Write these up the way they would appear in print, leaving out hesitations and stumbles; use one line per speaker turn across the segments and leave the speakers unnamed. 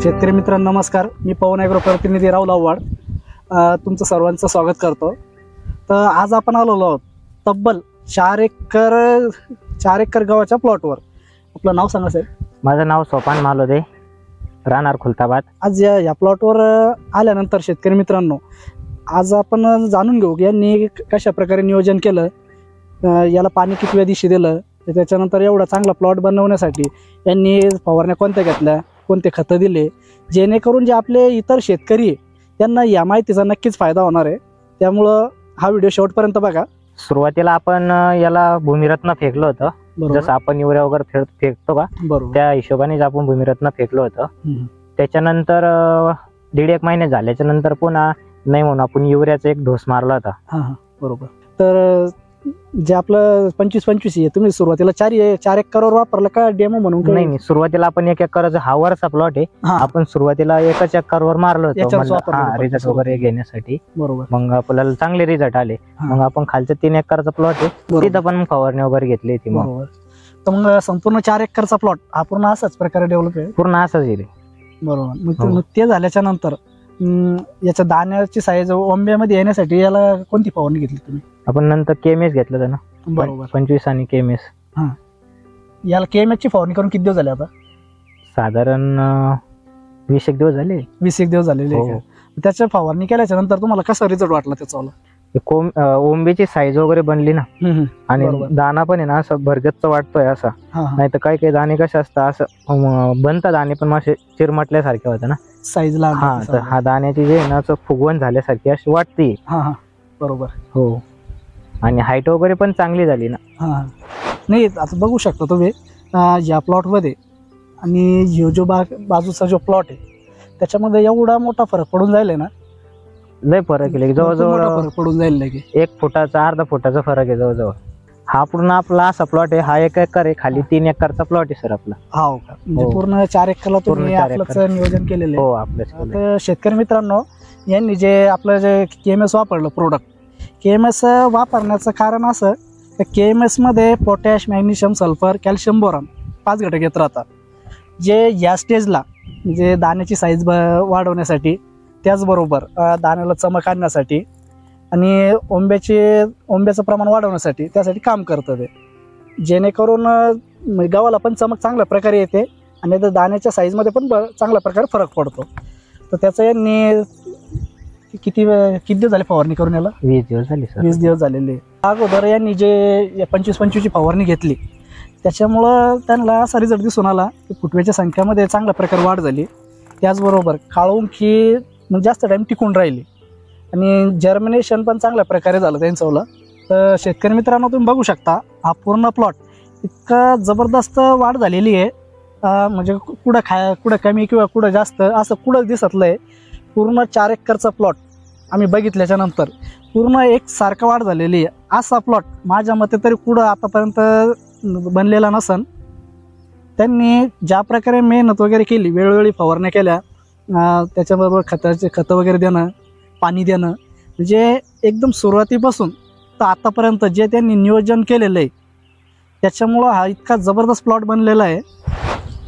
शेतकरी मित्रांनो नमस्कार. मी पवन ॲग्रो प्रतिनिधी राहुल आव्हाड तुमचं सर्वांचं स्वागत करतो. तर आज आपण आलेलो आहोत तब्बल 4 एकर गव्हाच्या प्लॉटवर. आपलं नाव सांगा साहेब.
माझं नाव सोपान मालोदे, राहणार खुलताबाद.
आज या प्लॉटवर आल्यानंतर शेतकरी मित्रांनो आज आपण जाणून घेऊ की यांनी कशा प्रकारे नियोजन केलं, याला पाणी किती वेळा दिवशी दिलं, त्याच्यानंतर एवढा चांगला प्लॉट बनवण्यासाठी यांनी फवारण्या कोणत्या घेतल्या, कोणते खतं दिले, जेणेकरून जे आपले इतर शेतकरी आहे त्यांना या माहितीचा नक्कीच फायदा होणार आहे. त्यामुळं हा व्हिडिओ शेवटपर्यंत बघा.
सुरुवातीला आपण याला भूमिरत्न फेकलं होतं, जसं आपण युरिया वगैरे फेकतो का
बरोबर
त्या हिशोबानेच आपण भूमिरत्न फेकलं होतं. त्याच्यानंतर 1.5 महिने झाल्याच्या नंतर पुन्हा नाही म्हणून आपण युरियाचा एक डोस मारला होता.
हां बरोबर. तर जे आपलं 25-25 आहे, तुम्ही सुरुवातीला 4 एकरवर वापरलं का डेमो म्हणून?
नाही, सुरुवातीला आपण 1 एकरचा हा वरचा प्लॉट आहे. आपण सुरुवातीला 1 एकरवर मारलं होतं रिझल्ट वगैरे घेण्यासाठी.
बरोबर.
मग आपल्याला चांगले रिझल्ट आले. मग आपण खालचं 3 एकरचा प्लॉट आहे तिथं पण फवारणी वगैरे घेतली होती.
बरोबर. तर मग संपूर्ण 4 एकरचा प्लॉट हा पूर्ण असाच प्रकारे डेव्हलप आहे?
पूर्ण असंच येईल.
बरोबर. मग ते झाल्याच्या नंतर याच्या दाण्याची साईज ओंब्यामध्ये येण्यासाठी याला कोणती फवारणी घेतली तुम्ही?
आपण नंतर केएमएस घेतलं होतं ना.
बरोबर.
25 आणि केएमएस.
याला केएमएस ची फवारणी करून किती दिवस झाले आता?
साधारण 20 एक दिवस झाले.
20 एक दिवस झालेले. त्याच्या फवारणी केल्याच्या नंतर तुम्हाला कसा रिझल्ट वाटला त्याचा?
ओंबीची साईज वगैरे बनली ना, आणि दाना पण आहे ना असं भरगच्च वाटतोय असा. नाही तर काही दाणे कसे असतात असं बनतात दाणे पण असे चिरमटल्यासारखे होते ना
साईज ला.
तर हा दाण्याची जे ना फुगवण झाल्यासारखी अशी वाटते.
बरोबर.
हो. आणि हाईट वगैरे पण चांगली झाली ना.
नाही आता बघू शकता तुम्ही या प्लॉट मध्ये आणि जो बाजूचा जो प्लॉट आहे त्याच्यामध्ये एवढा मोठा फरक पडून जाईल ना.
लय फरक आहे, जवळजवळ
फरक पडून जाईल.
1 फुटाचा अर्धा फुटाचा फरक आहे जवळजवळ. हा पूर्ण आपला असा प्लॉट आहे. हा 1 एकर आहे, खाली 3 एकरचा प्लॉट आहे सर आपला.
हो का? म्हणजे पूर्ण 4 एकरला तुम्ही आपलं नियोजन केलेलं आहे?
हो आपलं.
तर शेतकरी मित्रांनो यांनी जे आपलं जे केएमएस वापरलं प्रोडक्ट, केएमएस वापरण्याचं कारण असं की केएमएस मध्ये potash, magnesium, sulphur, calcium, boron 5 घटक येत राहतात, जे या स्टेजला म्हणजे दाण्याची साईज वाढवण्यासाठी, त्याचबरोबर दाण्याला चमक आणण्यासाठी आणि ओंब्याचं प्रमाण वाढवण्यासाठी त्यासाठी काम करतं ते, जेणेकरून गव्हाला पण चमक चांगल्या प्रकारे येते आणि दाण्याच्या साईजमध्ये पण चांगल्या प्रकारे फरक पडतो. तर त्याचं यांनी किती दिवस झाले फवारणी करून? याला
20 दिवस झाले सर.
20 दिवस झालेले. अगोदर यांनी जे 25-25 फवारणी घेतली त्याच्यामुळं त्यांना असा रिझल्ट दिसून आला की फुटव्याच्या संख्येमध्ये चांगल्या प्रकारे वाढ झाली. त्याचबरोबर काळुंखी जास्त टाइम टिकून राहिली आणि जर्मिनेशन पण चांगल्या प्रकारे झालं त्यांचं. तर शेतकरी मित्रांनो तुम्ही बघू शकता हा पूर्ण प्लॉट इतका जबरदस्त वाढ झालेली आहे. म्हणजे कुठं कमी किंवा कुठं जास्त असं कुठं दिसत नाही. पूर्ण 4 एकरचा प्लॉट आम्ही बघितल्याच्या नंतर पूर्ण एकसारखं वाढ झालेली आहे. असा प्लॉट माझ्या मते तरी कुठं आतापर्यंत बनलेला नसन. त्यांनी ज्या प्रकारे मेहनत वगैरे केली, वेळोवेळी फवारण्या केल्या, त्याच्याबरोबर खतं वगैरे देणं, पाणी देणं, म्हणजे एकदम सुरुवातीपासून तर आतापर्यंत जे त्यांनी नियोजन केलेलं आहे त्याच्यामुळं हा इतका जबरदस्त प्लॉट बनलेला आहे.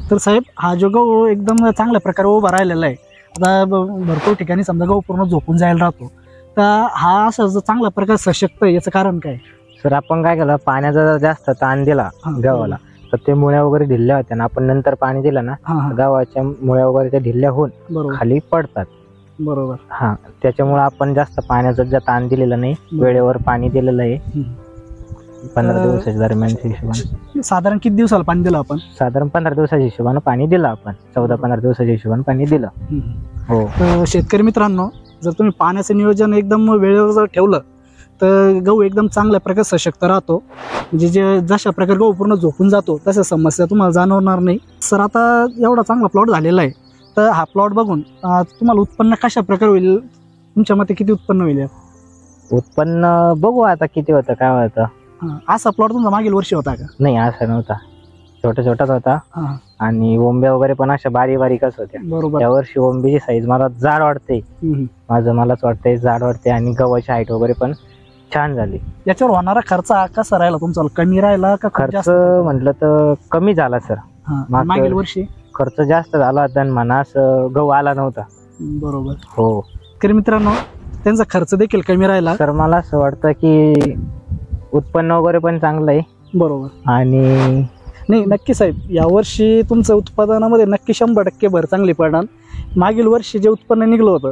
तर साहेब हा जो गहू एकदम चांगल्या प्रकारे उभा राहिलेला आहे. आता भरपूर ठिकाणी समजा गहू पूर्ण झोपून जायला राहतो, तर हा असं चांगल्या प्रकारे सशक्त आहे, याचं कारण काय?
सर आपण काय केलं, पाण्याचा जर जास्त ताण दिला गव्हाला तर ते मुळ्या वगैरे ढिल्ल्या होत्या ना. आपण नंतर पाणी दिलं ना, गव्हाच्या मुळ्या वगैरे त्या ढिल्ल्या होऊन खाली पडतात.
बरोबर.
त्याच्यामुळे आपण जास्त पाण्याचा जर ताण दिलेला नाही, वेळेवर पाणी दिलेलं आहे. 15 दिवसाच्या दरम्यानच्या हिशोबाने.
साधारण किती दिवसाला पाणी दिलं आपण?
साधारण 15 दिवसाच्या हिशोबाने पाणी दिलं आपण. 14-15 दिवसाच्या हिशोबाने पाणी दिलं. हो.
तर शेतकरी मित्रांनो जर तुम्ही पाण्याचं नियोजन एकदम वेळेवर जर ठेवलं तर गहू एकदम चांगल्या प्रकारे सशक्त राहतो. म्हणजे जे जशा प्रकारे गहू पूर्ण झोपून जातो तशा समस्या तुम्हाला जाणवणार नाही. सर आता एवढा चांगला प्लॉट झालेला आहे, तर हा प्लॉट बघून तुम्हाला उत्पन्न कशा प्रकारे होईल? तुमच्या मते किती उत्पन्न होईल?
उत्पन्न बघू आता किती होतं काय होतं.
असा प्लॉट तुमचा मागील वर्षी होता का?
नाही, असा नव्हता, छोटाच होता. आणि ओंब्या वगैरे पण अशा बारीकच होत्या.
बरोबर.
या वर्षी ओंबीची साईज मला जाड वाटते, मलाच वाटतंय जाड वाटते, आणि गव्हाची हाईट वगैरे पण छान झाली.
याच्यावर होणारा खर्च कसा राहिला तुमचा? कमी राहिला का?
खर्च म्हटलं तर कमी झाला सर.
मागील वर्षी
खर्च जास्त झाला होता आणि म्हणा असं गहू आला नव्हता.
बरोबर.
हो
तर मित्रांनो त्यांचा खर्च देखील कमी राहिला.
तर मला असं वाटतं की उत्पन्न वगैरे पण चांगलं आहे.
बरोबर.
आणि
नाही नक्की साहेब, यावर्षी तुमचं उत्पादनामध्ये नक्की 100% भर चांगली पडणार. मागील वर्षी जे उत्पन्न निघलं होतं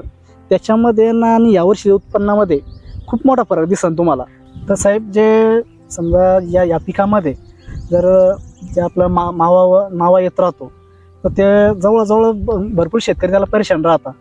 त्याच्यामध्ये ना आणि यावर्षी उत्पन्नामध्ये खूप मोठा फरक दिसन तुम्हाला. तर साहेब जे समजा या पिकामध्ये जर जे आपलं मावा येत राहतो तर ते जवळजवळ भरपूर शेतकरी त्याला परेशान राहतात.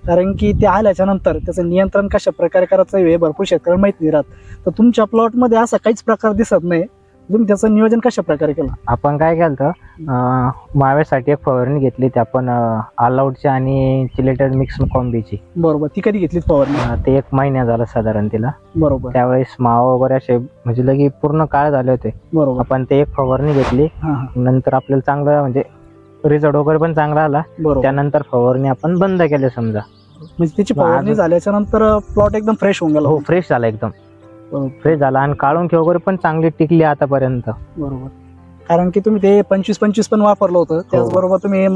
कारण की ते आल्याच्या नंतर त्याचं नियंत्रण कशा प्रकारे करायचं हे भरपूर शेतकऱ्यांना माहिती नाही राहत. तर तुमच्या प्लॉटमध्ये असा काहीच प्रकार दिसत नाही. तुम्ही त्याचं नियोजन कशा प्रकारे केलं?
आपण काय केलं, माव्यासाठी एक फवारणी घेतली ती आपण ऑल आउटची आणि चिलेटेड मिक्स कॉम्बीची.
बरोबर. ती कधी घेतली फवारणी?
ते 1 महिना झाला साधारण तिला.
बरोबर.
त्यावेळेस मावा वगैरे असे म्हणजे लगे पूर्ण काळ झाले होते.
बरोबर.
आपण ते एक फवारणी घेतली. नंतर आपल्याला चांगलं म्हणजे रिझल्ट वगैरे पण चांगला आला. त्यानंतर फवारणी आपण बंद केली समजा.
म्हणजे त्याची फवारणी झाल्याच्या नंतर प्लॉट एकदम फ्रेश होऊन गेला.
हो फ्रेश झाला, एकदम फ्रेश झाला आणि काळुंखी वगैरे पण चांगली टिकली आतापर्यंत.
बरोबर. कारण की तुम्ही ते 25-25 पण वापरलं होतं. त्याचबरोबर तुम्ही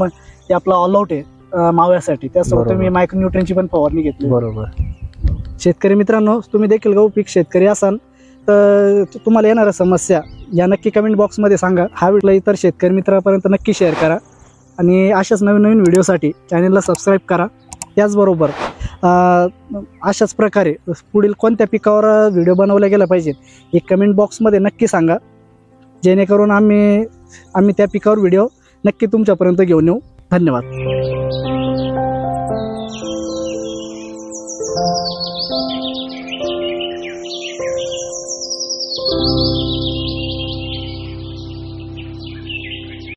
ते आपलं ऑल आउट आहे माव्यासाठी, त्यासोबत तुम्ही मायक्रोन्यूट्रियनची पण फवारणी घेतली.
बरोबर.
शेतकरी मित्रांनो, तुम्ही देखील गहू पीक शेतकरी असाल तर तुम्हाला येणाऱ्या समस्या या नक्की कमेंट बॉक्समध्ये सांगा. हा व्हिडिओ इतर शेतकरी मित्रांपर्यंत नक्की शेअर करा आणि अशाच नवीन नवीन व्हिडिओसाठी चॅनलला सबस्क्राईब करा. त्याचबरोबर अशाच प्रकारे पुढील कोणत्या पिकावर व्हिडिओ बनवला गेला पाहिजे हे कमेंट बॉक्समध्ये नक्की सांगा, जेणेकरून आम्ही त्या पिकावर व्हिडिओ नक्की तुमच्यापर्यंत घेऊन येऊ. धन्यवाद.